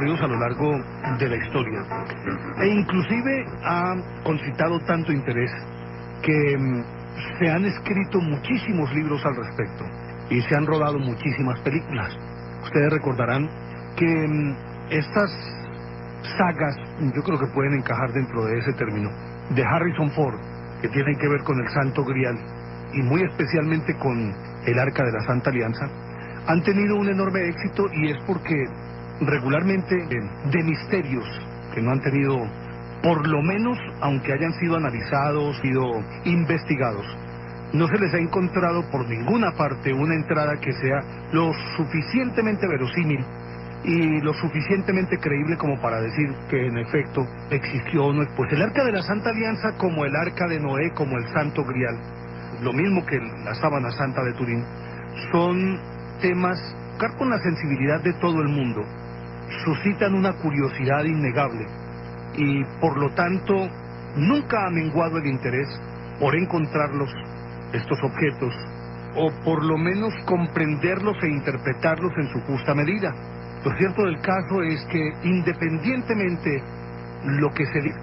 a lo largo de la historia. E inclusive ha concitado tanto interés que se han escrito muchísimos libros al respecto y se han rodado muchísimas películas. Ustedes recordarán que estas sagas, yo creo que pueden encajar dentro de ese término, de Harrison Ford, que tienen que ver con el Santo Grial y muy especialmente con el Arca de la Santa Alianza, han tenido un enorme éxito, y es porque regularmente de misterios que no han tenido, por lo menos aunque hayan sido analizados, sido investigados, no se les ha encontrado por ninguna parte una entrada que sea lo suficientemente verosímil y lo suficientemente creíble como para decir que en efecto existió o no. Pues el Arca de la Santa Alianza, como el Arca de Noé, como el Santo Grial, lo mismo que la Sábana Santa de Turín, son temas que con la sensibilidad de todo el mundo suscitan una curiosidad innegable, y por lo tanto nunca ha menguado el interés por encontrarlos, estos objetos, o por lo menos comprenderlos e interpretarlos en su justa medida. Lo cierto del caso es que independientemente lo que se dice,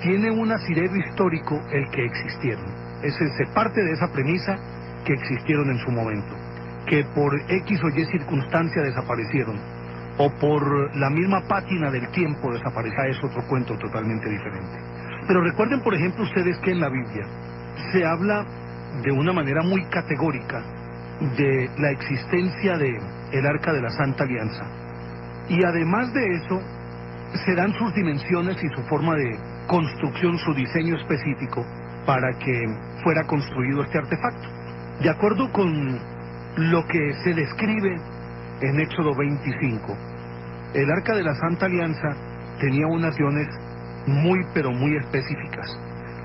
tiene un asidero histórico el que existieron. Se parte de esa premisa que existieron en su momento, que por X o Y circunstancia desaparecieron, o por la misma pátina del tiempo desaparecerá, es otro cuento totalmente diferente. Pero recuerden, por ejemplo, ustedes que en la Biblia se habla de una manera muy categórica de la existencia de el Arca de la Santa Alianza, y además de eso se dan sus dimensiones y su forma de construcción, su diseño específico para que fuera construido este artefacto. De acuerdo con lo que se describe en Éxodo 25, el Arca de la Santa Alianza tenía unas acciones muy pero muy específicas.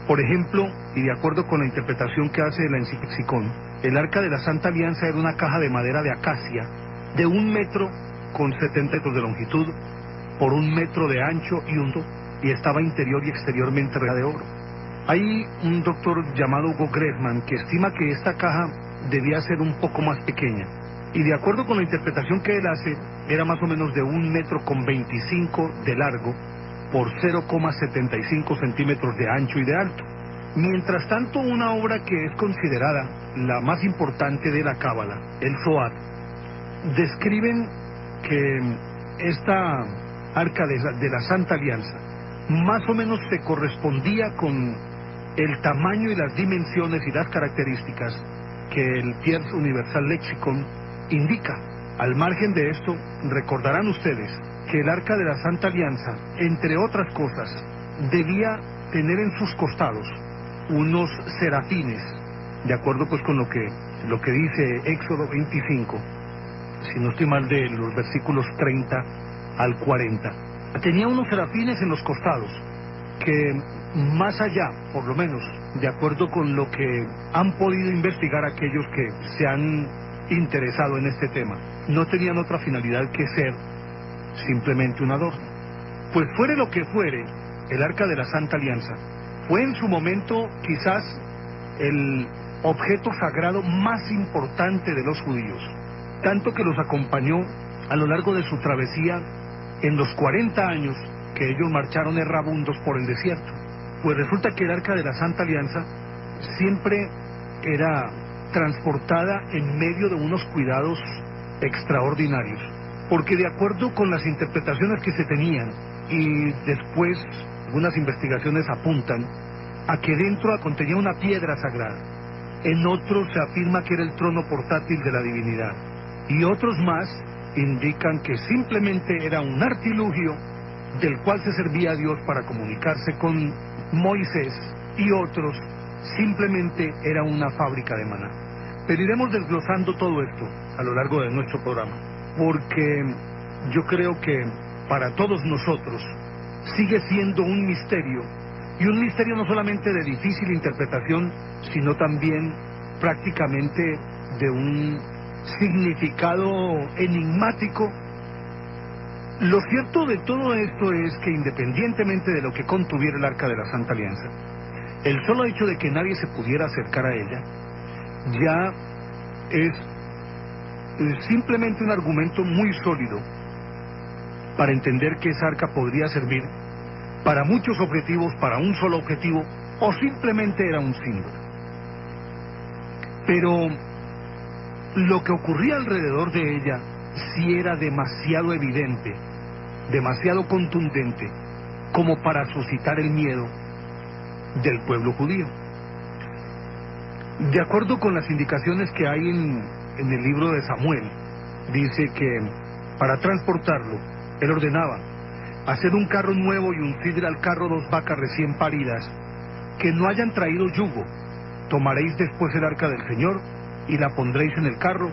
Por ejemplo, y de acuerdo con la interpretación que hace la Enciclopédia, el Arca de la Santa Alianza era una caja de madera de acacia de 1 metro con 70 metros de longitud por 1 metro de ancho y estaba interior y exteriormente regada de oro. Hay un doctor llamado Hugo Gressman que estima que esta caja debía ser un poco más pequeña, y de acuerdo con la interpretación que él hace, era más o menos de 1 metro con 25 de largo por 0,75 centímetros de ancho y de alto. Mientras tanto, una obra que es considerada la más importante de la Cábala, el Zohar, describen que esta Arca de la Santa Alianza más o menos se correspondía con el tamaño y las dimensiones y las características que el Pierce Universal Lexicon indica. Al margen de esto, recordarán ustedes que el Arca de la Santa Alianza, entre otras cosas, debía tener en sus costados unos serafines, de acuerdo pues con lo que dice Éxodo 25, si no estoy mal, de los versículos 30 al 40. Tenía unos serafines en los costados que, más allá, por lo menos, de acuerdo con lo que han podido investigar aquellos que se han interesado en este tema, no tenían otra finalidad que ser simplemente un adorno. Pues fuere lo que fuere, el Arca de la Santa Alianza fue en su momento quizás el objeto sagrado más importante de los judíos, tanto que los acompañó a lo largo de su travesía en los 40 años que ellos marcharon errabundos por el desierto. Pues resulta que el Arca de la Santa Alianza siempre era transportada en medio de unos cuidados extraordinarios, porque de acuerdo con las interpretaciones que se tenían, y después algunas investigaciones apuntan a que dentro contenía una piedra sagrada, en otros se afirma que era el trono portátil de la divinidad, y otros más indican que simplemente era un artilugio del cual se servía a Dios para comunicarse con Moisés, y otros simplemente era una fábrica de maná. Pero iremos desglosando todo esto a lo largo de nuestro programa, porque yo creo que para todos nosotros sigue siendo un misterio, y un misterio no solamente de difícil interpretación, sino también prácticamente de un significado enigmático. Lo cierto de todo esto es que, independientemente de lo que contuviera el Arca de la Santa Alianza, el solo hecho de que nadie se pudiera acercar a ella ya es simplemente un argumento muy sólido para entender que esa arca podría servir para muchos objetivos, para un solo objetivo, o simplemente era un símbolo. Pero lo que ocurría alrededor de ella sí era demasiado evidente, demasiado contundente, como para suscitar el miedo del pueblo judío. De acuerdo con las indicaciones que hay en el libro de Samuel, dice que para transportarlo, él ordenaba hacer un carro nuevo y uncirle al carro 2 vacas recién paridas, que no hayan traído yugo. Tomaréis después el arca del Señor y la pondréis en el carro,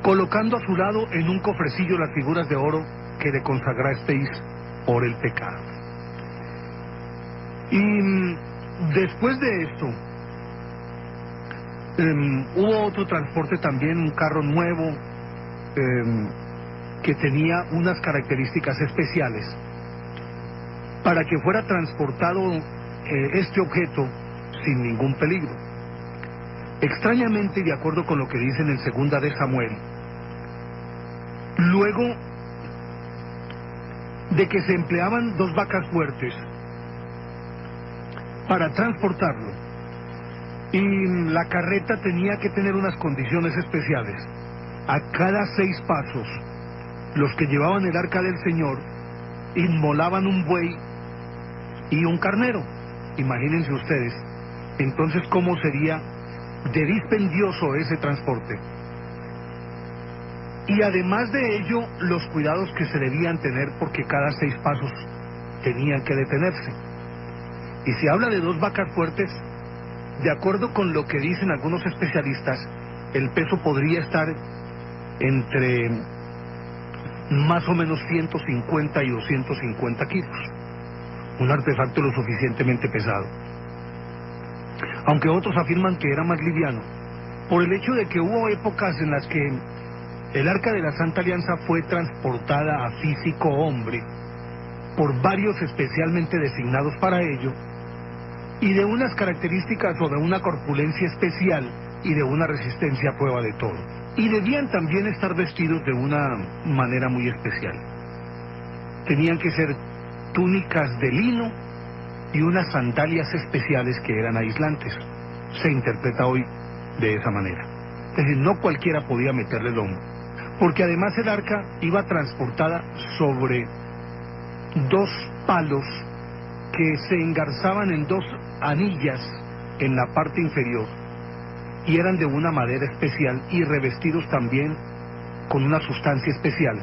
colocando a su lado en un cofrecillo las figuras de oro que le consagrasteis por el pecado. Y después de esto, hubo otro transporte también, un carro nuevo, que tenía unas características especiales para que fuera transportado este objeto sin ningún peligro. Extrañamente, de acuerdo con lo que dice en el 2 de Samuel, luego de que se empleaban 2 vacas fuertes para transportarlo, y la carreta tenía que tener unas condiciones especiales. A cada 6 pasos, los que llevaban el arca del Señor inmolaban un buey y un carnero. Imagínense ustedes, entonces, cómo sería de dispendioso ese transporte. Y además de ello, los cuidados que se debían tener, porque cada 6 pasos tenían que detenerse. Y se habla de 2 vacas fuertes. De acuerdo con lo que dicen algunos especialistas, el peso podría estar entre más o menos 150 y 250 kilos. Un artefacto lo suficientemente pesado. Aunque otros afirman que era más liviano, por el hecho de que hubo épocas en las que el Arca de la Santa Alianza fue transportada a físico hombre por varios especialmente designados para ello, y de unas características o de una corpulencia especial y de una resistencia a prueba de todo. Y debían también estar vestidos de una manera muy especial. Tenían que ser túnicas de lino y unas sandalias especiales que eran aislantes. Se interpreta hoy de esa manera. Es decir, no cualquiera podía meterle el hombro, porque además el arca iba transportada sobre 2 palos que se engarzaban en 2 anillas en la parte inferior, y eran de una madera especial y revestidos también con una sustancia especial,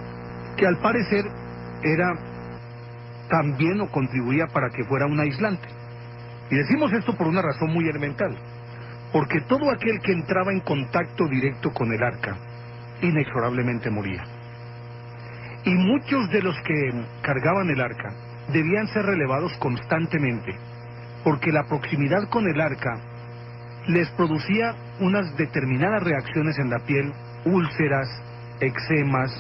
que al parecer era también o contribuía para que fuera un aislante. Y decimos esto por una razón muy elemental, porque todo aquel que entraba en contacto directo con el arca, inexorablemente moría. Y muchos de los que cargaban el arca debían ser relevados constantemente, porque la proximidad con el arca les producía unas determinadas reacciones en la piel: úlceras, eczemas,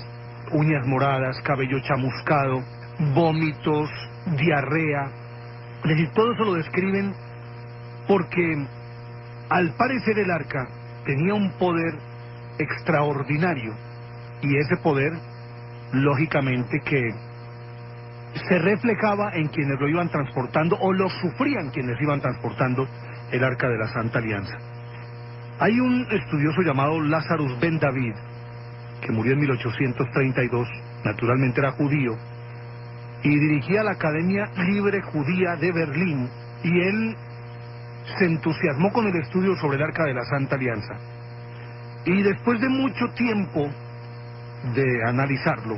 uñas moradas, cabello chamuscado, vómitos, diarrea. Es decir, todo eso lo describen porque al parecer el arca tenía un poder extraordinario, y ese poder, lógicamente, que se reflejaba en quienes lo iban transportando, o lo sufrían quienes iban transportando el Arca de la Santa Alianza. Hay un estudioso llamado Lazarus Ben David, que murió en 1832, naturalmente era judío, y dirigía la Academia Libre Judía de Berlín, y él se entusiasmó con el estudio sobre el Arca de la Santa Alianza. Y después de mucho tiempo de analizarlo,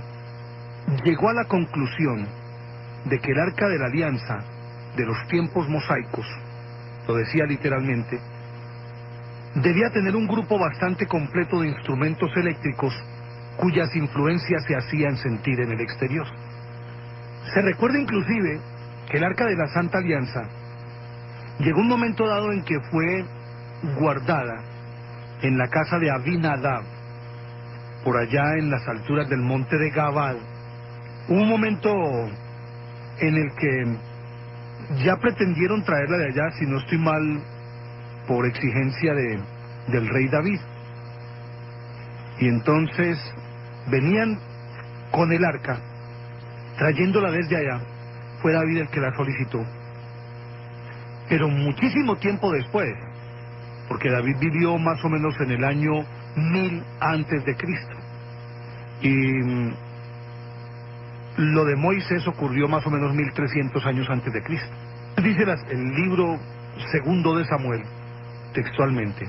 llegó a la conclusión de que el Arca de la Alianza de los tiempos mosaicos, lo decía literalmente, debía tener un grupo bastante completo de instrumentos eléctricos cuyas influencias se hacían sentir en el exterior. Se recuerda inclusive que el Arca de la Santa Alianza llegó un momento dado en que fue guardada en la casa de Abinadab, por allá en las alturas del monte de Gabal. Hubo un momento en el que ya pretendieron traerla de allá, si no estoy mal, por exigencia del rey David. Y entonces venían con el arca, trayéndola desde allá, fue David el que la solicitó. Pero muchísimo tiempo después, porque David vivió más o menos en el año 1000 antes de Cristo. Y lo de Moisés ocurrió más o menos 1300 años antes de Cristo. Dice el libro segundo de Samuel, textualmente: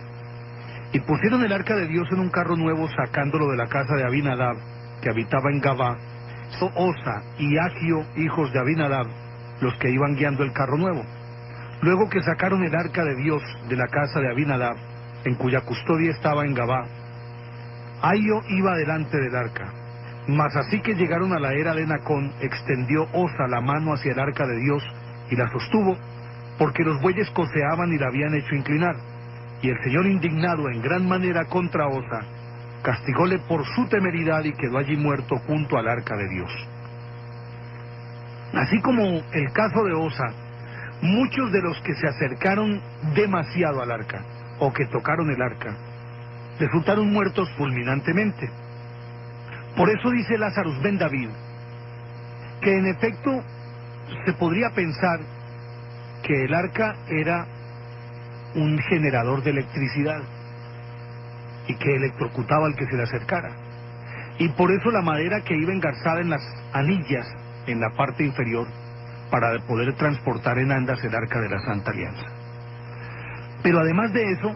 y pusieron el arca de Dios en un carro nuevo, sacándolo de la casa de Abinadab, que habitaba en Gabá. Osa y Agio, hijos de Abinadab, los que iban guiando el carro nuevo. Luego que sacaron el arca de Dios de la casa de Abinadab, en cuya custodia estaba en Gabá, Ahio iba delante del arca. Mas así que llegaron a la era de Nacón, extendió Osa la mano hacia el arca de Dios y la sostuvo, porque los bueyes coceaban y la habían hecho inclinar. Y el Señor, indignado en gran manera contra Osa, castigóle por su temeridad y quedó allí muerto junto al arca de Dios. Así como el caso de Osa, muchos de los que se acercaron demasiado al arca, o que tocaron el arca, resultaron muertos fulminantemente. Por eso dice Lazarus ben David, que en efecto se podría pensar que el arca era un generador de electricidad y que electrocutaba al que se le acercara. Y por eso la madera que iba engarzada en las anillas, en la parte inferior, para poder transportar en andas el arca de la Santa Alianza. Pero además de eso,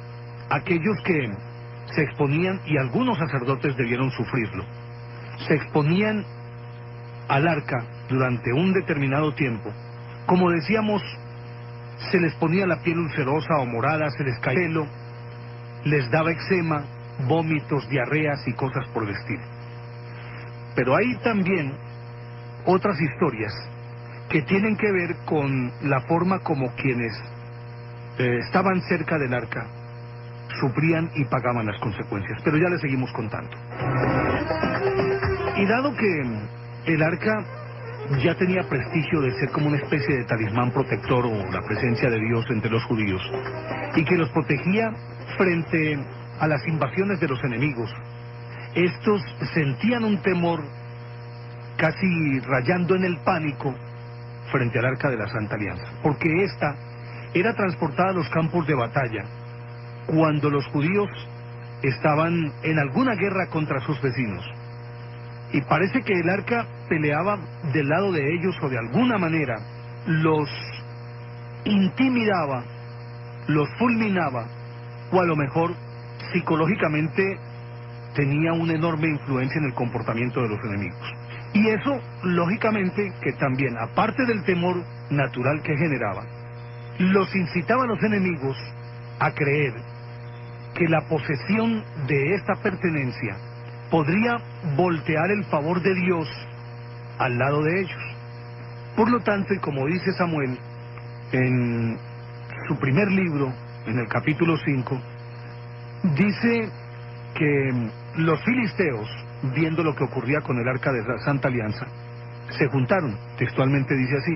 aquellos que se exponían, y algunos sacerdotes debieron sufrirlo, se exponían al arca durante un determinado tiempo, como decíamos, se les ponía la piel ulcerosa o morada, se les caía el pelo, les daba eczema, vómitos, diarreas y cosas por el estilo. Pero hay también otras historias que tienen que ver con la forma como quienes estaban cerca del arca sufrían y pagaban las consecuencias. Pero ya les seguimos contando. Y dado que el arca ya tenía prestigio de ser como una especie de talismán protector o la presencia de Dios entre los judíos, y que los protegía frente a las invasiones de los enemigos, estos sentían un temor casi rayando en el pánico frente al arca de la Santa Alianza, porque ésta era transportada a los campos de batalla cuando los judíos estaban en alguna guerra contra sus vecinos. Y parece que el arca peleaba del lado de ellos, o de alguna manera los intimidaba, los fulminaba, o a lo mejor psicológicamente tenía una enorme influencia en el comportamiento de los enemigos. Y eso, lógicamente, que también, aparte del temor natural que generaba, los incitaba a los enemigos a creer que la posesión de esta pertenencia podría voltear el favor de Dios al lado de ellos. Por lo tanto, y como dice Samuel en su primer libro, en el capítulo 5, dice que los filisteos, viendo lo que ocurría con el arca de la Santa Alianza, se juntaron, textualmente dice así,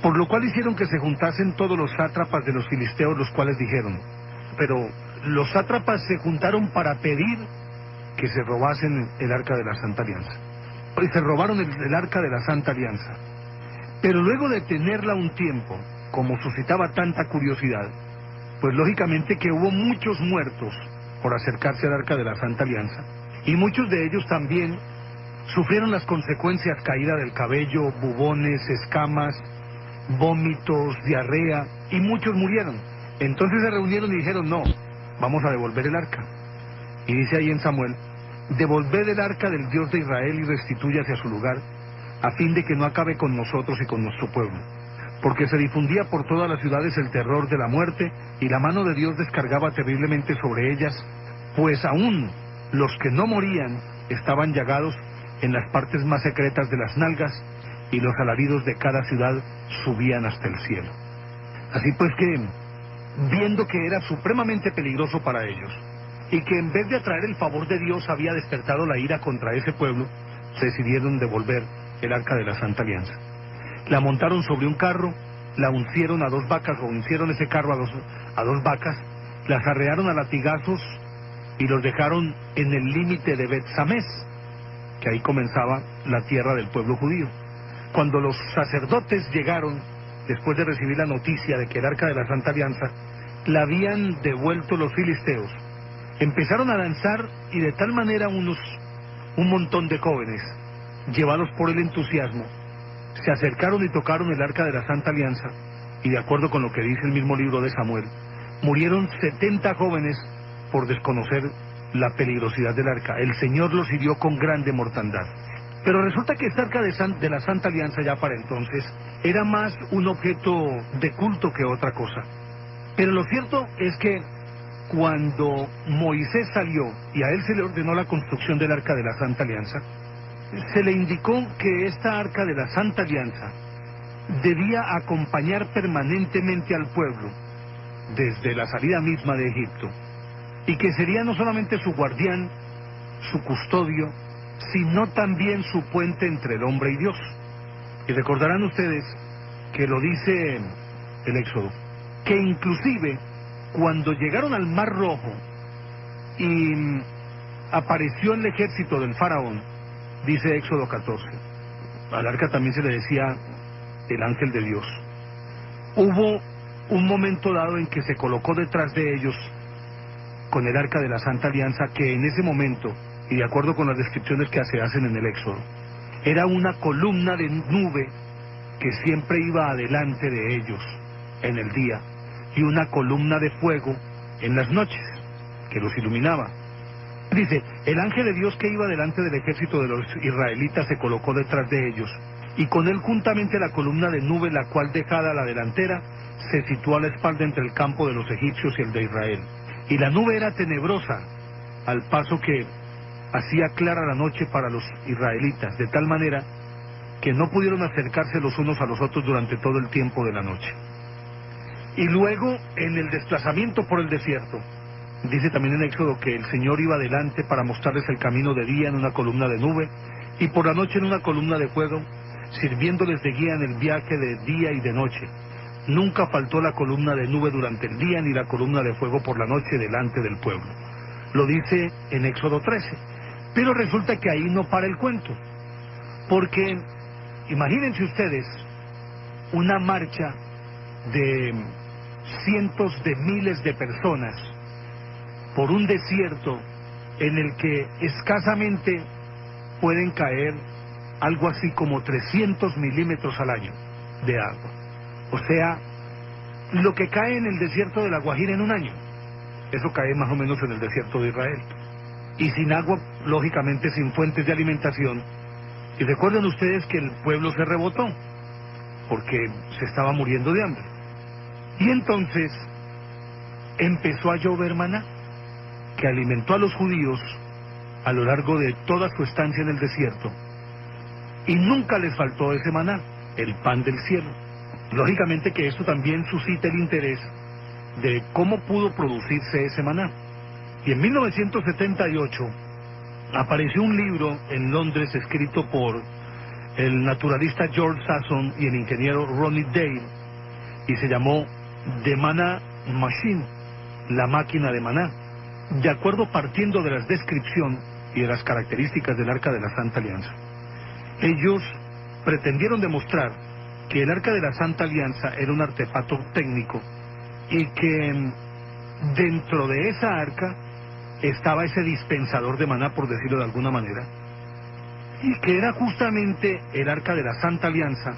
por lo cual hicieron que se juntasen todos los sátrapas de los filisteos, los cuales dijeron, pero los sátrapas se juntaron para pedir que se robasen el arca de la Santa Alianza. Y se robaron el arca de la Santa Alianza. Pero luego de tenerla un tiempo, como suscitaba tanta curiosidad, pues lógicamente que hubo muchos muertos por acercarse al arca de la Santa Alianza, y muchos de ellos también sufrieron las consecuencias: caída del cabello, bubones, escamas, vómitos, diarrea, y muchos murieron. Entonces se reunieron y dijeron, no, vamos a devolver el arca. Y dice ahí en Samuel, devolved el arca del Dios de Israel y restitúyase a su lugar, a fin de que no acabe con nosotros y con nuestro pueblo. Porque se difundía por todas las ciudades el terror de la muerte, y la mano de Dios descargaba terriblemente sobre ellas, pues aún los que no morían estaban llagados en las partes más secretas de las nalgas, y los alaridos de cada ciudad subían hasta el cielo. Así pues que, viendo que era supremamente peligroso para ellos, y que en vez de atraer el favor de Dios había despertado la ira contra ese pueblo, se decidieron devolver el arca de la Santa Alianza. La montaron sobre un carro, la uncieron a 2 vacas, o uncieron ese carro a dos vacas, las arrearon a latigazos y los dejaron en el límite de Bet-Samés. que ahí comenzaba la tierra del pueblo judío. Cuando los sacerdotes llegaron, después de recibir la noticia de que el arca de la Santa Alianza la habían devuelto los filisteos, empezaron a danzar y de tal manera un montón de jóvenes, llevados por el entusiasmo, se acercaron y tocaron el arca de la Santa Alianza, y de acuerdo con lo que dice el mismo libro de Samuel, murieron 70 jóvenes por desconocer la peligrosidad del arca. El Señor los hirió con grande mortandad. Pero resulta que esta arca de la Santa Alianza ya para entonces era más un objeto de culto que otra cosa. Pero lo cierto es que cuando Moisés salió y a él se le ordenó la construcción del arca de la Santa Alianza, se le indicó que esta arca de la Santa Alianza debía acompañar permanentemente al pueblo desde la salida misma de Egipto, y que sería no solamente su guardián, su custodio, sino también su puente entre el hombre y Dios. Y recordarán ustedes que lo dice el Éxodo, que inclusive cuando llegaron al Mar Rojo y apareció el ejército del faraón, dice Éxodo 14, al arca también se le decía el ángel de Dios. Hubo un momento dado en que se colocó detrás de ellos con el arca de la Santa Alianza, que en ese momento, y de acuerdo con las descripciones que se hacen en el Éxodo, era una columna de nube que siempre iba adelante de ellos en el día, y una columna de fuego en las noches, que los iluminaba. Dice, el ángel de Dios que iba delante del ejército de los israelitas se colocó detrás de ellos, y con él juntamente la columna de nube, la cual dejada a la delantera, se situó a la espalda entre el campo de los egipcios y el de Israel. Y la nube era tenebrosa, al paso que hacía clara la noche para los israelitas, de tal manera que no pudieron acercarse los unos a los otros durante todo el tiempo de la noche. Y luego, en el desplazamiento por el desierto, dice también en Éxodo que el Señor iba adelante para mostrarles el camino de día en una columna de nube, y por la noche en una columna de fuego, sirviéndoles de guía en el viaje de día y de noche. Nunca faltó la columna de nube durante el día, ni la columna de fuego por la noche delante del pueblo. Lo dice en Éxodo 13. Pero resulta que ahí no para el cuento, porque imagínense ustedes una marcha de cientos de miles de personas por un desierto en el que escasamente pueden caer algo así como 300 milímetros al año de agua. O sea, lo que cae en el desierto de La Guajira en un año, eso cae más o menos en el desierto de Israel. Y sin agua, lógicamente sin fuentes de alimentación. Y recuerden ustedes que el pueblo se rebotó, porque se estaba muriendo de hambre. Y entonces empezó a llover maná, que alimentó a los judíos a lo largo de toda su estancia en el desierto. Y nunca les faltó ese maná, el pan del cielo. Lógicamente que esto también suscita el interés de cómo pudo producirse ese maná. Y en 1978 apareció un libro en Londres escrito por el naturalista George Sasson y el ingeniero Ronnie Dale, y se llamó The Manna Machine, la máquina de maná, de acuerdo partiendo de la descripción y de las características del Arca de la Santa Alianza. Ellos pretendieron demostrar que el Arca de la Santa Alianza era un artefacto técnico y que dentro de esa arca estaba ese dispensador de maná, por decirlo de alguna manera, y que era justamente el Arca de la Santa Alianza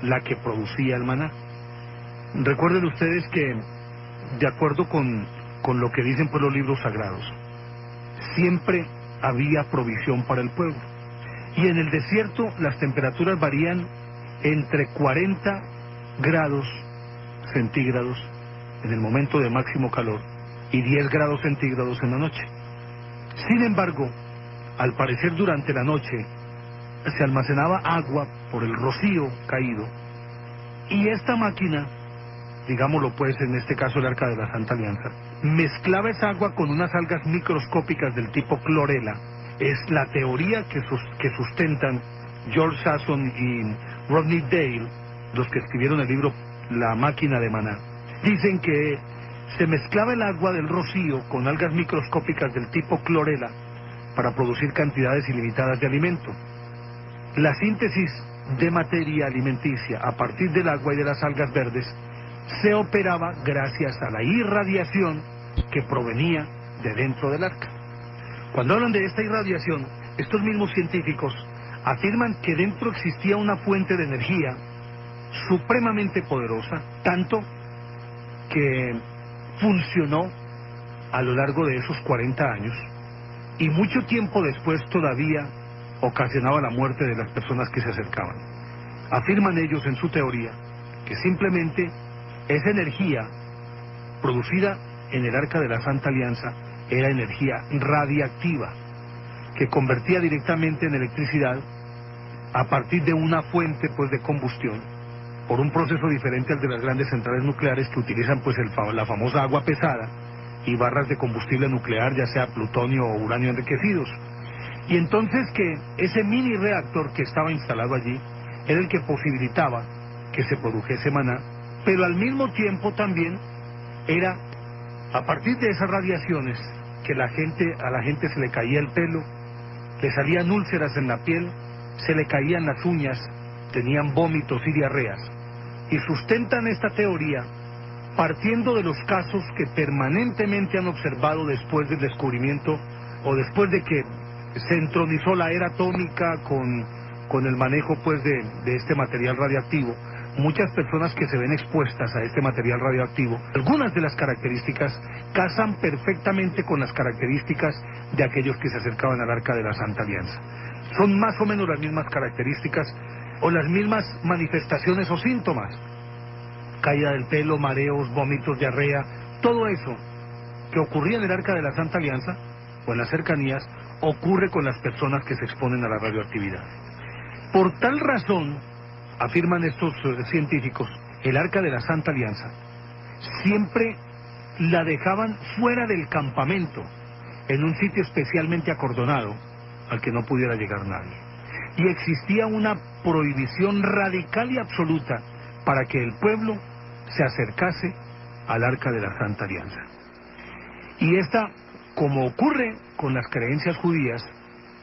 la que producía el maná. Recuerden ustedes que, de acuerdo con lo que dicen por los libros sagrados, siempre había provisión para el pueblo. Y en el desierto las temperaturas varían entre 40 grados centígrados en el momento de máximo calor y 10 grados centígrados en la noche. Sin embargo, al parecer durante la noche se almacenaba agua por el rocío caído, y esta máquina, digámoslo pues en este caso el Arca de la Santa Alianza, mezclaba esa agua con unas algas microscópicas del tipo clorela. Es la teoría que sustentan George Sasson y Rodney Dale, los que escribieron el libro La máquina de maná. Dicen que se mezclaba el agua del rocío con algas microscópicas del tipo clorela para producir cantidades ilimitadas de alimento. La síntesis de materia alimenticia a partir del agua y de las algas verdes se operaba gracias a la irradiación que provenía de dentro del arca. Cuando hablan de esta irradiación, estos mismos científicos afirman que dentro existía una fuente de energía supremamente poderosa, tanto que funcionó a lo largo de esos 40 años y mucho tiempo después todavía ocasionaba la muerte de las personas que se acercaban. Afirman ellos en su teoría que simplemente esa energía producida en el Arca de la Santa Alianza era energía radiactiva que convertía directamente en electricidad a partir de una fuente pues de combustión por un proceso diferente al de las grandes centrales nucleares que utilizan pues la famosa agua pesada y barras de combustible nuclear, ya sea plutonio o uranio enriquecidos. Y entonces que ese mini reactor que estaba instalado allí era el que posibilitaba que se produjese maná, pero al mismo tiempo también era a partir de esas radiaciones que a la gente se le caía el pelo, le salían úlceras en la piel, se le caían las uñas, tenían vómitos y diarreas. Y sustentan esta teoría partiendo de los casos que permanentemente han observado después del descubrimiento o después de que se entronizó la era atómica con el manejo pues de este material radioactivo. Muchas personas que se ven expuestas a este material radioactivo, algunas de las características casan perfectamente con las características de aquellos que se acercaban al Arca de la Santa Alianza. Son más o menos las mismas características o las mismas manifestaciones o síntomas. Caída del pelo, mareos, vómitos, diarrea, todo eso que ocurría en el Arca de la Santa Alianza o en las cercanías ocurre con las personas que se exponen a la radioactividad. Por tal razón, afirman estos científicos, el Arca de la Santa Alianza siempre la dejaban fuera del campamento, en un sitio especialmente acordonado al que no pudiera llegar nadie. Y existía una prohibición radical y absoluta para que el pueblo se acercase al Arca de la Santa Alianza. Y esta, como ocurre con las creencias judías,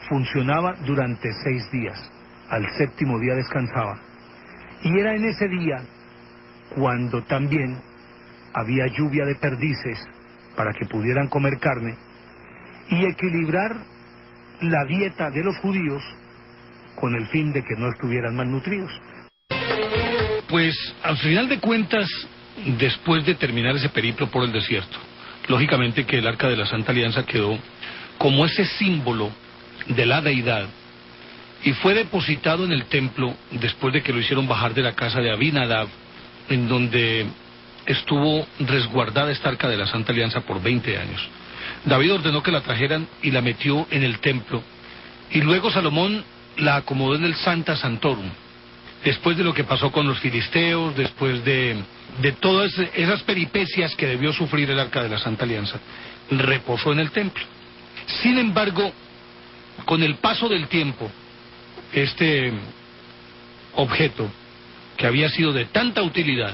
funcionaba durante 6 días. Al 7º día descansaba. Y era en ese día cuando también había lluvia de perdices para que pudieran comer carne y equilibrar la dieta de los judíos con el fin de que no estuvieran malnutridos. Pues al final de cuentas, después de terminar ese periplo por el desierto, lógicamente que el Arca de la Santa Alianza quedó como ese símbolo de la deidad y fue depositado en el templo después de que lo hicieron bajar de la casa de Abinadab, en donde estuvo resguardada esta Arca de la Santa Alianza por 20 años. David ordenó que la trajeran y la metió en el templo, y luego Salomón la acomodó en el Sancta Sanctorum. Después de lo que pasó con los filisteos, después de todas esas peripecias que debió sufrir el Arca de la Santa Alianza, reposó en el templo. Sin embargo, con el paso del tiempo, este objeto, que había sido de tanta utilidad,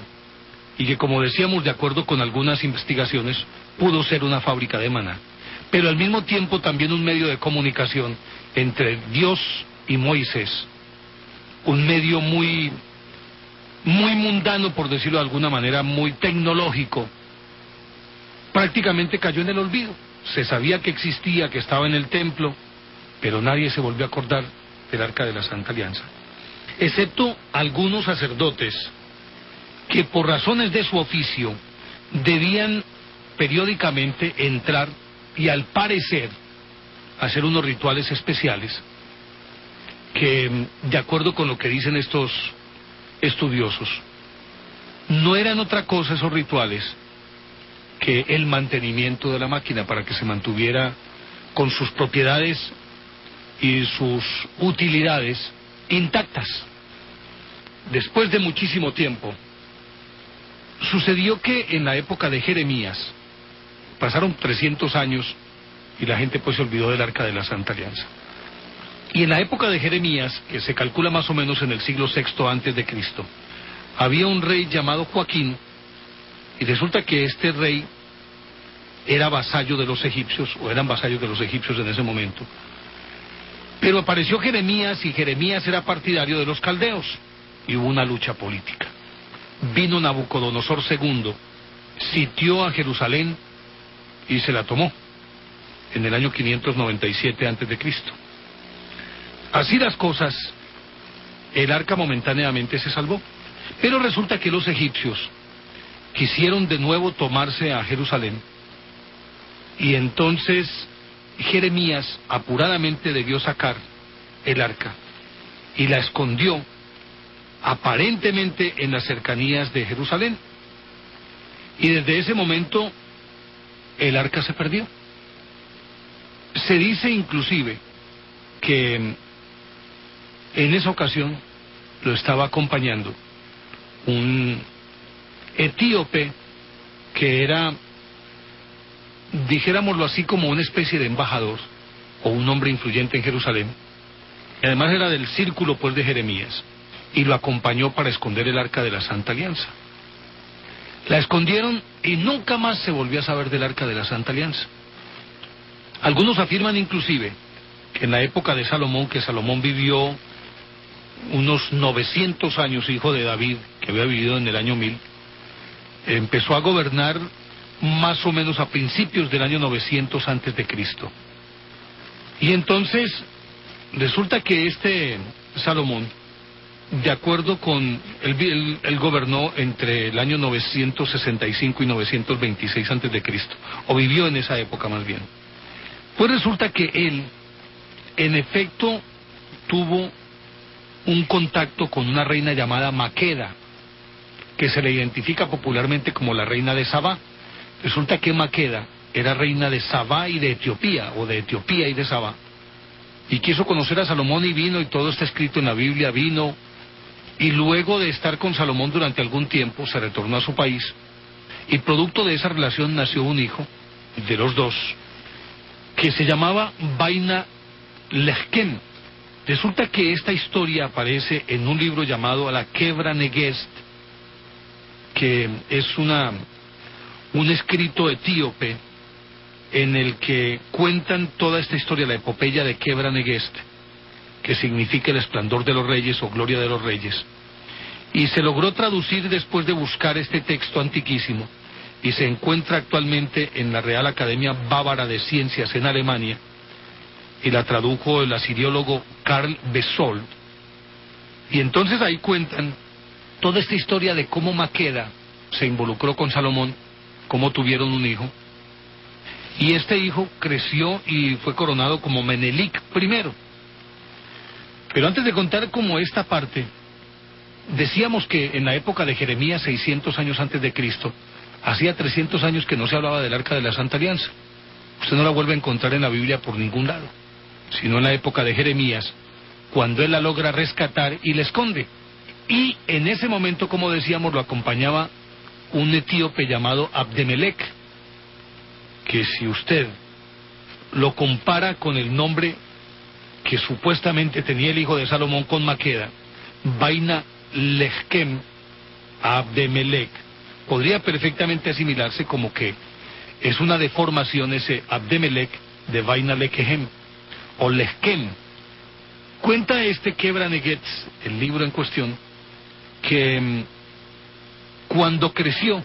y que, como decíamos, de acuerdo con algunas investigaciones, pudo ser una fábrica de maná, pero al mismo tiempo también un medio de comunicación entre Dios y Moisés, un medio muy mundano, por decirlo de alguna manera, muy tecnológico, prácticamente cayó en el olvido. Se sabía que existía, que estaba en el templo, pero nadie se volvió a acordar del Arca de la Santa Alianza, excepto algunos sacerdotes que por razones de su oficio debían periódicamente entrar y al parecer hacer unos rituales especiales que, de acuerdo con lo que dicen estos estudiosos, no eran otra cosa esos rituales que el mantenimiento de la máquina para que se mantuviera con sus propiedades y sus utilidades intactas. Después de muchísimo tiempo, sucedió que en la época de Jeremías, pasaron 300 años y la gente pues se olvidó del Arca de la Santa Alianza. Y en la época de Jeremías, que se calcula más o menos en el siglo VI antes de Cristo, había un rey llamado Joaquín, y resulta que este rey era vasallo de los egipcios, o eran vasallos de los egipcios en ese momento. Pero apareció Jeremías, y Jeremías era partidario de los caldeos, y hubo una lucha política. Vino Nabucodonosor II, sitió a Jerusalén y se la tomó en el año 597 a.C. Así las cosas, el arca momentáneamente se salvó, pero resulta que los egipcios quisieron de nuevo tomarse a Jerusalén, y entonces Jeremías apuradamente debió sacar el arca y la escondió aparentemente en las cercanías de Jerusalén, y desde ese momento el arca se perdió. Se dice inclusive que en esa ocasión lo estaba acompañando un etíope que era, dijéramoslo así, como una especie de embajador o un hombre influyente en Jerusalén, y además era del círculo pues de Jeremías, y lo acompañó para esconder el arca de la Santa Alianza. La escondieron y nunca más se volvió a saber del arca de la Santa Alianza. Algunos afirman inclusive que en la época de Salomón, que Salomón vivió unos 900 años, hijo de David, que había vivido en el año 1000, empezó a gobernar más o menos a principios del año 900 antes de Cristo. Y entonces resulta que este Salomón, de acuerdo con, él gobernó entre el año 965 y 926 antes de Cristo, o vivió en esa época más bien. Pues resulta que él, en efecto, tuvo un contacto con una reina llamada Maqueda, que se le identifica popularmente como la reina de Sabá. Resulta que Maqueda era reina de Sabá y de Etiopía, o de Etiopía y de Sabá, y quiso conocer a Salomón y vino, y todo está escrito en la Biblia, vino, y luego de estar con Salomón durante algún tiempo, se retornó a su país, y producto de esa relación nació un hijo, de los dos, que se llamaba Vaina Lechkem. Resulta que esta historia aparece en un libro llamado La Quebra Negest, que es un escrito etíope en el que cuentan toda esta historia, la epopeya de Quebra Negest, que significa el esplendor de los reyes o gloria de los reyes. Y se logró traducir después de buscar este texto antiquísimo, y se encuentra actualmente en la Real Academia Bávara de Ciencias en Alemania, y la tradujo el asiriólogo Karl Besold. Y entonces ahí cuentan toda esta historia de cómo Maqueda se involucró con Salomón, cómo tuvieron un hijo, y este hijo creció y fue coronado como Menelik I. Pero antes de contar como esta parte, decíamos que en la época de Jeremías, 600 años antes de Cristo, hacía 300 años que no se hablaba del Arca de la Santa Alianza. Usted no la vuelve a encontrar en la Biblia por ningún lado, sino en la época de Jeremías, cuando él la logra rescatar y la esconde. Y en ese momento, como decíamos, lo acompañaba un etíope llamado Abdemelec, que si usted lo compara con el nombre que supuestamente tenía el hijo de Salomón con Maqueda, Vaina Lechkem, Abdemelec, podría perfectamente asimilarse como que es una deformación ese Abdemelec de Vaina Lechkem o Lechkem. Cuenta este Quebra Negest, el libro en cuestión, que cuando creció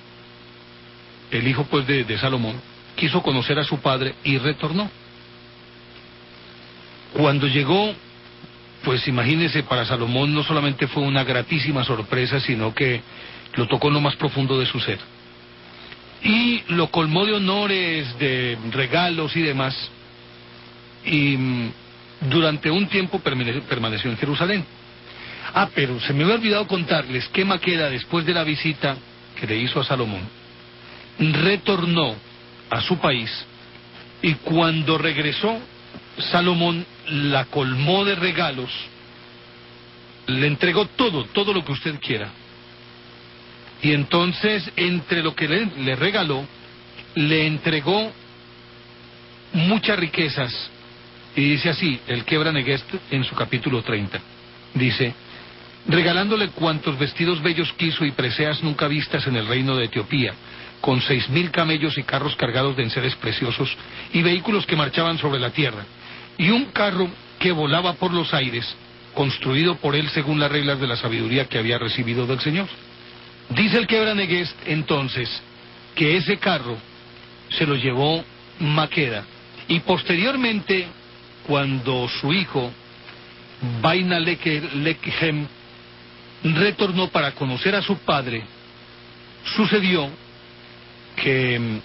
el hijo pues de Salomón, quiso conocer a su padre y retornó. Cuando llegó, pues imagínese, para Salomón no solamente fue una gratísima sorpresa, sino que lo tocó en lo más profundo de su ser. Y lo colmó de honores, de regalos y demás. Y durante un tiempo permaneció en Jerusalén. Pero se me había olvidado contarles que Maqueda, después de la visita que le hizo a Salomón, retornó a su país, y cuando regresó, Salomón la colmó de regalos, le entregó todo lo que usted quiera. Y entonces, entre lo que le regaló, le entregó muchas riquezas. Y dice así, el Quebra Negest en su capítulo 30. Dice: regalándole cuantos vestidos bellos quiso y preseas nunca vistas en el reino de Etiopía, con 6.000 camellos y carros cargados de enseres preciosos y vehículos que marchaban sobre la tierra, y un carro que volaba por los aires, construido por él según las reglas de la sabiduría que había recibido del Señor. Dice el Quebra Neguest entonces que ese carro se lo llevó Maqueda, y posteriormente, cuando su hijo Vaina Lechem retornó para conocer a su padre, sucedió que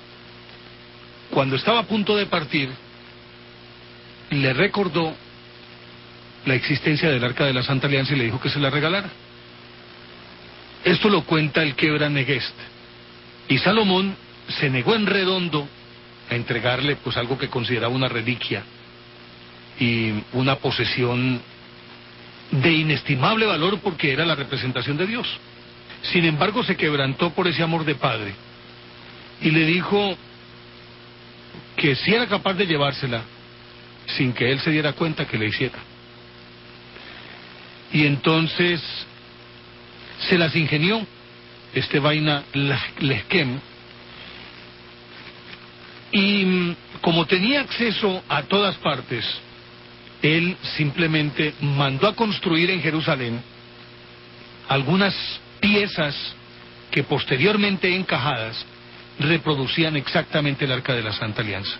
cuando estaba a punto de partir, le recordó la existencia del Arca de la Santa Alianza y le dijo que se la regalara. Esto lo cuenta el Quebra Neguest. Y Salomón se negó en redondo a entregarle pues algo que consideraba una reliquia y una posesión de inestimable valor porque era la representación de Dios. Sin embargo, se quebrantó por ese amor de padre y le dijo que si era capaz de llevársela sin que él se diera cuenta que le hiciera. Y entonces se las ingenió este Vaina Lechem, y como tenía acceso a todas partes, él simplemente mandó a construir en Jerusalén algunas piezas que posteriormente encajadas reproducían exactamente el Arca de la Santa Alianza.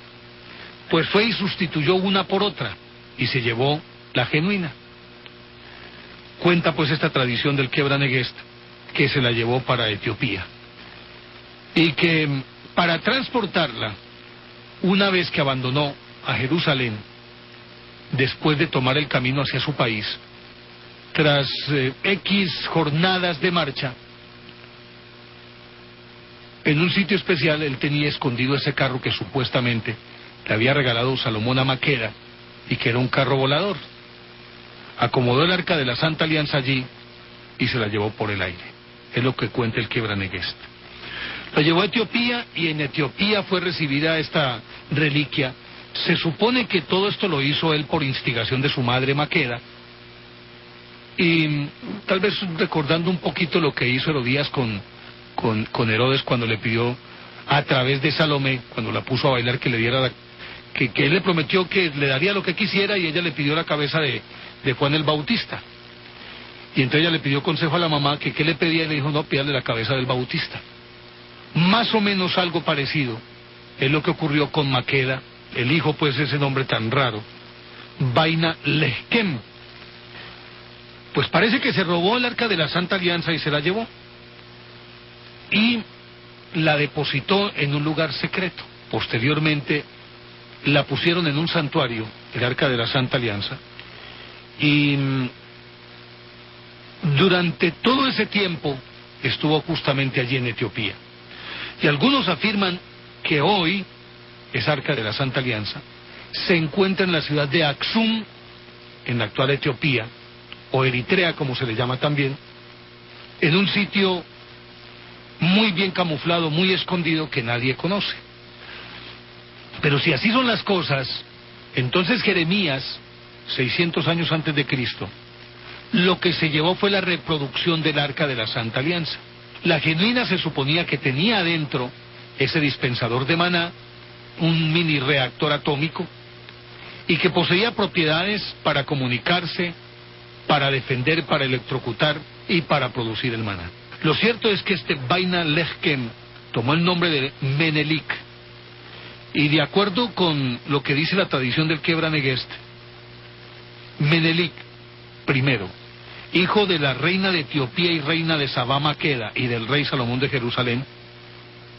Pues fue y sustituyó una por otra y se llevó la genuina. Cuenta pues esta tradición del Quebra Neguest que se la llevó para Etiopía y que para transportarla, una vez que abandonó a Jerusalén, después de tomar el camino hacia su país, tras X jornadas de marcha, en un sitio especial él tenía escondido ese carro que supuestamente le había regalado Salomón a Maqueda y que era un carro volador. Acomodó el Arca de la Santa Alianza allí y se la llevó por el aire. Es lo que cuenta el Quebra Neguest. La llevó a Etiopía y en Etiopía fue recibida esta reliquia. Se supone que todo esto lo hizo él por instigación de su madre Maqueda, y tal vez recordando un poquito lo que hizo Herodías con Herodes cuando le pidió a través de Salomé, cuando la puso a bailar, que le diera que él le prometió que le daría lo que quisiera y ella le pidió la cabeza de Juan el Bautista. Y entonces ella le pidió consejo a la mamá que qué le pedía y le dijo no, pídale la cabeza del Bautista. Más o menos algo parecido es lo que ocurrió con Maqueda, el hijo pues ese nombre tan raro, Vaina Lechem. Pues parece que se robó el Arca de la Santa Alianza y se la llevó. Y la depositó en un lugar secreto. Posteriormente la pusieron en un santuario, el Arca de la Santa Alianza, y durante todo ese tiempo estuvo justamente allí en Etiopía. Y algunos afirman que hoy esa Arca de la Santa Alianza se encuentra en la ciudad de Aksum, en la actual Etiopía, o Eritrea como se le llama también, en un sitio muy bien camuflado, muy escondido, que nadie conoce. Pero si así son las cosas, entonces Jeremías, 600 años antes de Cristo, lo que se llevó fue la reproducción del Arca de la Santa Alianza. La genuina se suponía que tenía adentro ese dispensador de maná, un mini reactor atómico, y que poseía propiedades para comunicarse, para defender, para electrocutar y para producir el maná. Lo cierto es que este Vaina Lechem tomó el nombre de Menelik, y de acuerdo con lo que dice la tradición del Quebra Neguest, Menelik primero, hijo de la reina de Etiopía y reina de Sabá Maqueda y del rey Salomón de Jerusalén,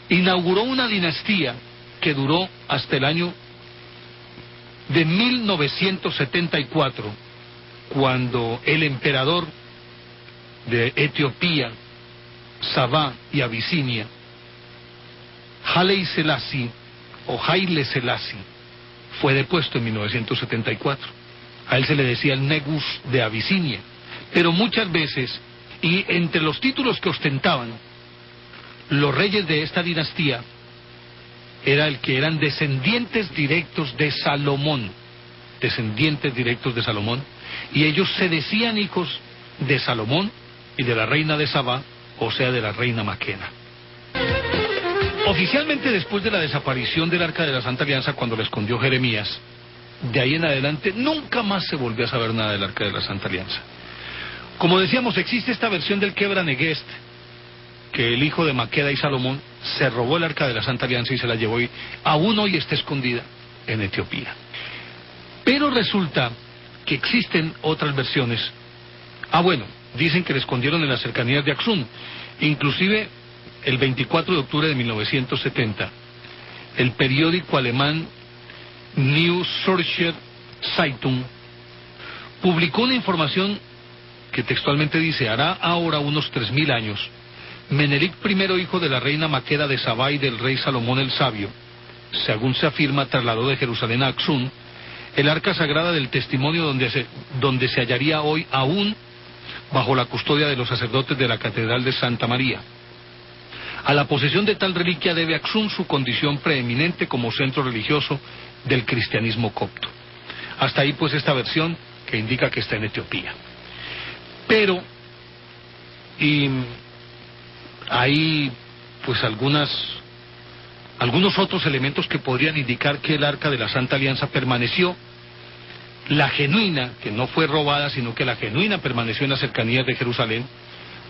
inauguró una dinastía que duró hasta el año de 1974, cuando el emperador de Etiopía, Sabá y Abisinia, Haile Selassie o Haile Selassie, fue depuesto en 1974. A él se le decía el Negus de Abisinia. Pero muchas veces, y entre los títulos que ostentaban los reyes de esta dinastía, era el que eran descendientes directos de Salomón, y ellos se decían hijos de Salomón y de la reina de Sabá, o sea, de la reina Maqueda. Oficialmente, después de la desaparición del Arca de la Santa Alianza, cuando la escondió Jeremías, de ahí en adelante nunca más se volvió a saber nada del Arca de la Santa Alianza. Como decíamos, existe esta versión del Quebra Negest, que el hijo de Maqueda y Salomón se robó el Arca de la Santa Alianza y se la llevó, y aún hoy está escondida en Etiopía. Pero resulta que existen otras versiones. Bueno, dicen que la escondieron en las cercanías de Axum. Inclusive, el 24 de octubre de 1970, el periódico alemán Neue Zürcher Zeitung publicó una información que textualmente dice: hará ahora unos 3000 años, Menelik I, hijo de la reina Maqueda de Sabá y del rey Salomón el Sabio, según se afirma, trasladó de Jerusalén a Axum el arca sagrada del testimonio, donde se hallaría hoy aún bajo la custodia de los sacerdotes de la Catedral de Santa María. A la posesión de tal reliquia debe Axum su condición preeminente como centro religioso del cristianismo copto. Hasta ahí pues esta versión que indica que está en Etiopía. Pero, y hay pues algunos otros elementos que podrían indicar que el Arca de la Santa Alianza permaneció, la genuina, que no fue robada, sino que la genuina permaneció en las cercanías de Jerusalén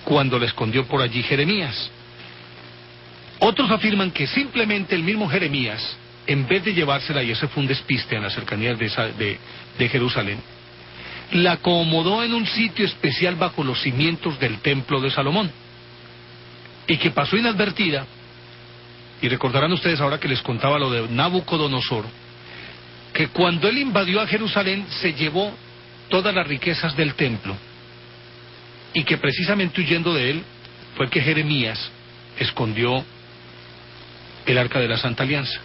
cuando la escondió por allí Jeremías. Otros afirman que simplemente el mismo Jeremías, en vez de llevársela, y ese fue un despiste en las cercanías de Jerusalén, la acomodó en un sitio especial bajo los cimientos del templo de Salomón, y que pasó inadvertida. Y recordarán ustedes, ahora que les contaba lo de Nabucodonosor, que cuando él invadió a Jerusalén se llevó todas las riquezas del templo, y que precisamente huyendo de él fue que Jeremías escondió el Arca de la Santa Alianza.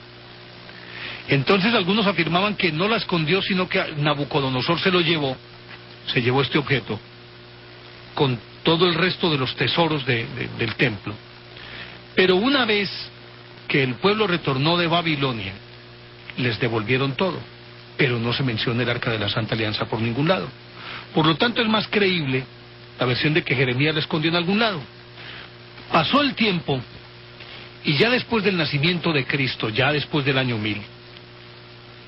Entonces algunos afirmaban que no la escondió, sino que Nabucodonosor se llevó este objeto con todo el resto de los tesoros del templo. Pero una vez que el pueblo retornó de Babilonia, les devolvieron todo, pero no se menciona el Arca de la Santa Alianza por ningún lado. Por lo tanto, es más creíble la versión de que Jeremías la escondió en algún lado. Pasó el tiempo, y ya después del nacimiento de Cristo, ya después del año 1000,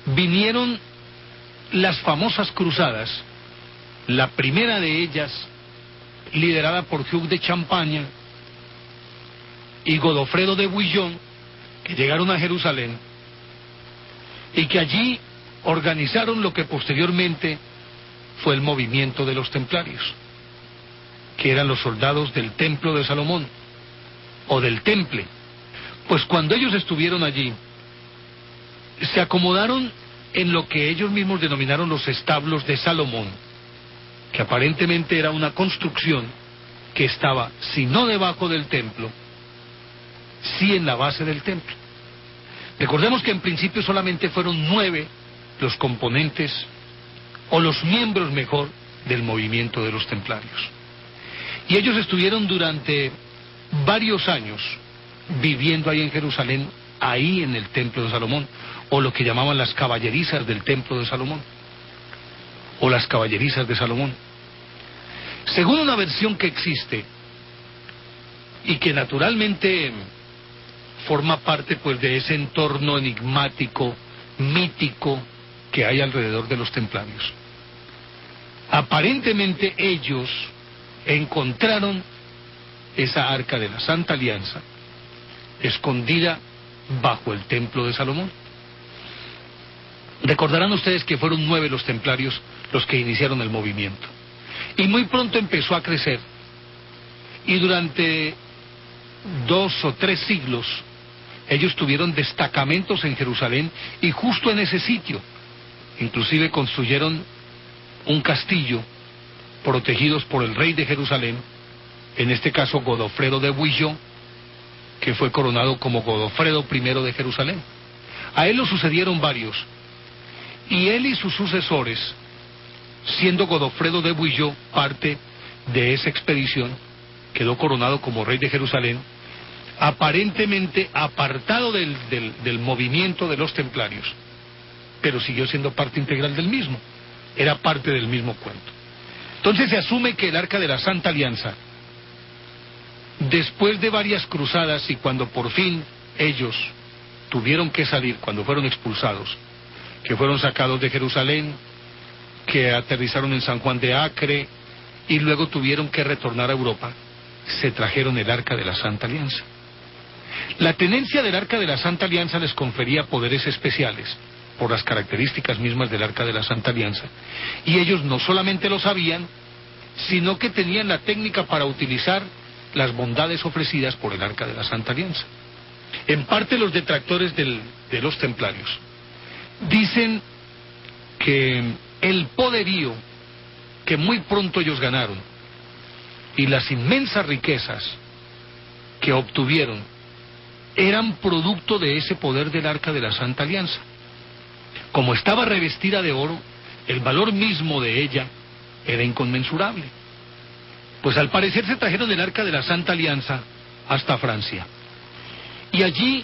vinieron las famosas cruzadas, la primera de ellas liderada por Hugh de Champaña y Godofredo de Bouillon, que llegaron a Jerusalén y que allí organizaron lo que posteriormente fue el movimiento de los templarios, que eran los soldados del templo de Salomón, o del temple. Pues cuando ellos estuvieron allí, se acomodaron en lo que ellos mismos denominaron los establos de Salomón, que aparentemente era una construcción que estaba, si no debajo del templo, sí en la base del templo. Recordemos que en principio solamente fueron 9 los componentes, o los miembros mejor, del movimiento de los templarios. Y ellos estuvieron durante varios años viviendo ahí en Jerusalén, ahí en el templo de Salomón, o lo que llamaban las caballerizas del templo de Salomón, o las caballerizas de Salomón. Según una versión que existe, y que naturalmente forma parte pues de ese entorno enigmático, mítico, que hay alrededor de los templarios, aparentemente ellos encontraron esa Arca de la Santa Alianza escondida bajo el templo de Salomón. Recordarán ustedes que fueron 9 los templarios los que iniciaron el movimiento, y muy pronto empezó a crecer, y durante 2 o 3 siglos ellos tuvieron destacamentos en Jerusalén, y justo en ese sitio inclusive construyeron un castillo protegidos por el rey de Jerusalén, en este caso Godofredo de Bouillon, que fue coronado como Godofredo I de Jerusalén. A él lo sucedieron varios, y él y sus sucesores, siendo Godofredo de Bouillon parte de esa expedición, quedó coronado como rey de Jerusalén, aparentemente apartado del movimiento de los templarios, pero siguió siendo parte integral del mismo, era parte del mismo cuento. Entonces se asume que el Arca de la Santa Alianza, después de varias cruzadas y cuando por fin ellos tuvieron que salir cuando fueron expulsados, que fueron sacados de Jerusalén, que aterrizaron en San Juan de Acre y luego tuvieron que retornar a Europa, se trajeron el Arca de la Santa Alianza. La tenencia del Arca de la Santa Alianza les confería poderes especiales por las características mismas del Arca de la Santa Alianza, y ellos no solamente lo sabían, sino que tenían la técnica para utilizar las bondades ofrecidas por el Arca de la Santa Alianza. En parte los detractores de los templarios dicen que el poderío que muy pronto ellos ganaron y las inmensas riquezas que obtuvieron eran producto de ese poder del Arca de la Santa Alianza. Como estaba revestida de oro, el valor mismo de ella era inconmensurable. Pues al parecer se trajeron el Arca de la Santa Alianza hasta Francia. Y allí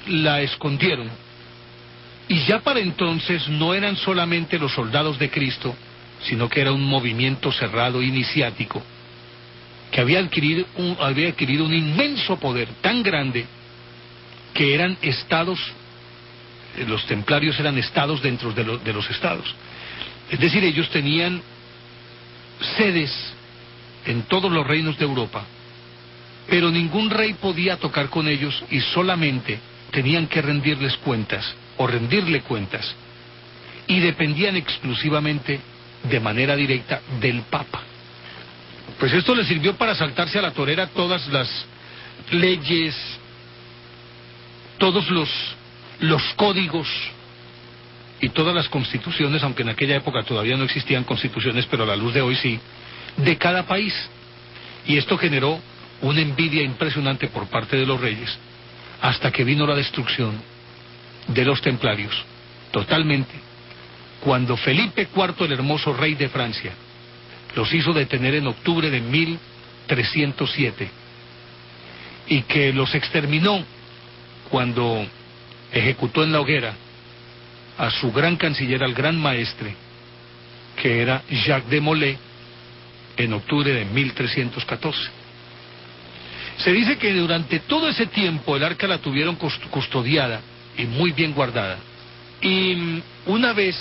la escondieron. Y ya para entonces no eran solamente los soldados de Cristo, sino que era un movimiento cerrado iniciático, que había adquirido un inmenso poder tan grande que eran estados, los templarios eran estados dentro de los estados. Es decir, ellos tenían sedes en todos los reinos de Europa, pero ningún rey podía tocar con ellos y solamente tenían que rendirles cuentas o rendirle cuentas, y dependían exclusivamente de manera directa del Papa. Pues esto les sirvió para saltarse a la torera todas las leyes, todos los códigos y todas las constituciones, aunque en aquella época todavía no existían constituciones, pero a la luz de hoy sí, de cada país. Y esto generó una envidia impresionante por parte de los reyes, hasta que vino la destrucción de los templarios, totalmente, cuando Felipe IV, el hermoso rey de Francia, los hizo detener en octubre de 1307, y que los exterminó cuando ejecutó en la hoguera a su gran canciller, al gran maestre, que era Jacques de Molay, en octubre de 1314. Se dice que durante todo ese tiempo el arca la tuvieron custodiada y muy bien guardada. Y una vez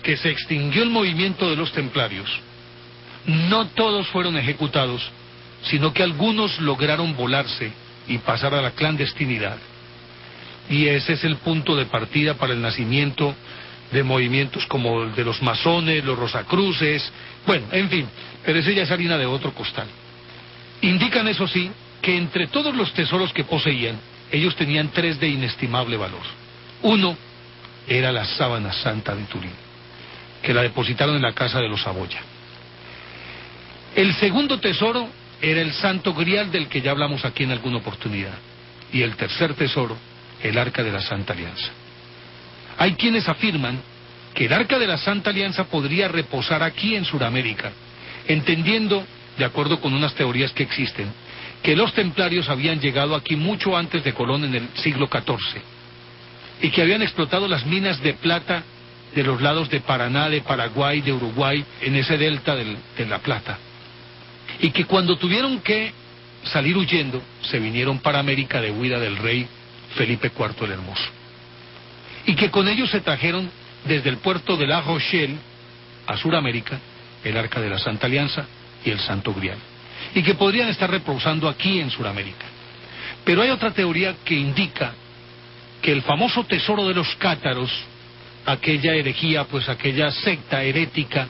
que se extinguió el movimiento de los templarios, no todos fueron ejecutados, sino que algunos lograron volarse y pasar a la clandestinidad. Y ese es el punto de partida para el nacimiento de movimientos como el de los masones, los rosacruces, bueno, en fin, pero eso ya es harina de otro costal. Indican, eso sí, que entre todos los tesoros que poseían, ellos tenían tres de inestimable valor. Uno era la sábana santa de Turín, que la depositaron en la casa de los Saboya. El segundo tesoro era el Santo Grial, del que ya hablamos aquí en alguna oportunidad. Y el tercer tesoro, el Arca de la Santa Alianza. Hay quienes afirman que el Arca de la Santa Alianza podría reposar aquí en Sudamérica, entendiendo, de acuerdo con unas teorías que existen, que los templarios habían llegado aquí mucho antes de Colón, en el siglo XIV, y que habían explotado las minas de plata de los lados de Paraná, de Paraguay, de Uruguay, en ese delta de la Plata, y que cuando tuvieron que salir huyendo, se vinieron para América de huida del rey Felipe IV el Hermoso, y que con ellos se trajeron desde el puerto de La Rochelle a Sudamérica el Arca de la Santa Alianza y el Santo Grial, y que podrían estar reposando aquí en Sudamérica. Pero hay otra teoría que indica que el famoso tesoro de los cátaros, aquella herejía, pues aquella secta herética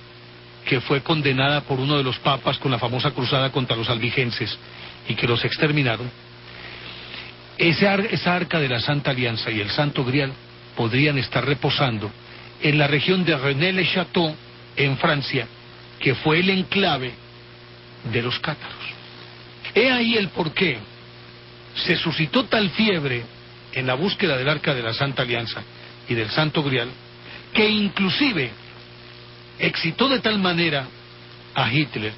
que fue condenada por uno de los papas con la famosa cruzada contra los albigenses y que los exterminaron, esa Arca de la Santa Alianza y el Santo Grial podrían estar reposando en la región de Rennes-le-Château, en Francia, que fue el enclave de los cátaros. He ahí el porqué se suscitó tal fiebre en la búsqueda del Arca de la Santa Alianza y del Santo Grial, que inclusive excitó de tal manera a Hitler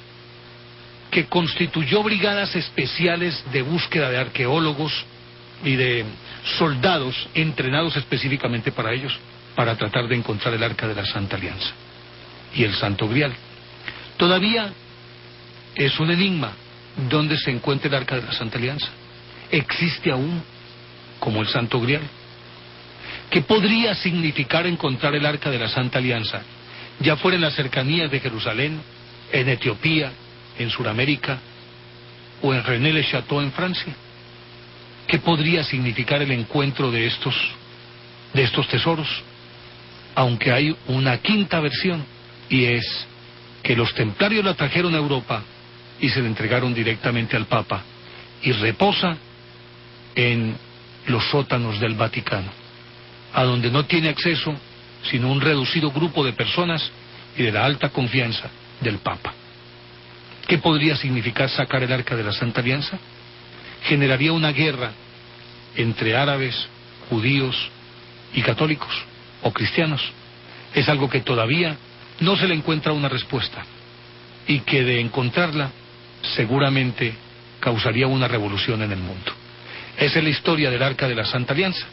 que constituyó brigadas especiales de búsqueda de arqueólogos y de soldados entrenados específicamente para ellos, para tratar de encontrar el Arca de la Santa Alianza y el Santo Grial. Todavía es un enigma dónde se encuentra el Arca de la Santa Alianza. ¿Existe aún? como el Santo Grial. ¿Qué podría significar encontrar el Arca de la Santa Alianza, ya fuera en las cercanías de Jerusalén, en Etiopía, en Sudamérica o en René-le-Château en Francia? ¿Qué podría significar el encuentro de estos tesoros? Aunque hay una quinta versión, y es que los templarios la trajeron a Europa y se la entregaron directamente al Papa, y reposa en los sótanos del Vaticano, a donde no tiene acceso sino un reducido grupo de personas y de la alta confianza del Papa. ¿Qué podría significar sacar el Arca de la Santa Alianza? Generaría una guerra entre árabes, judíos y católicos o cristianos. Es algo que todavía no se le encuentra una respuesta, y que de encontrarla seguramente causaría una revolución en el mundo. Esa es la historia del Arca de la Santa Alianza.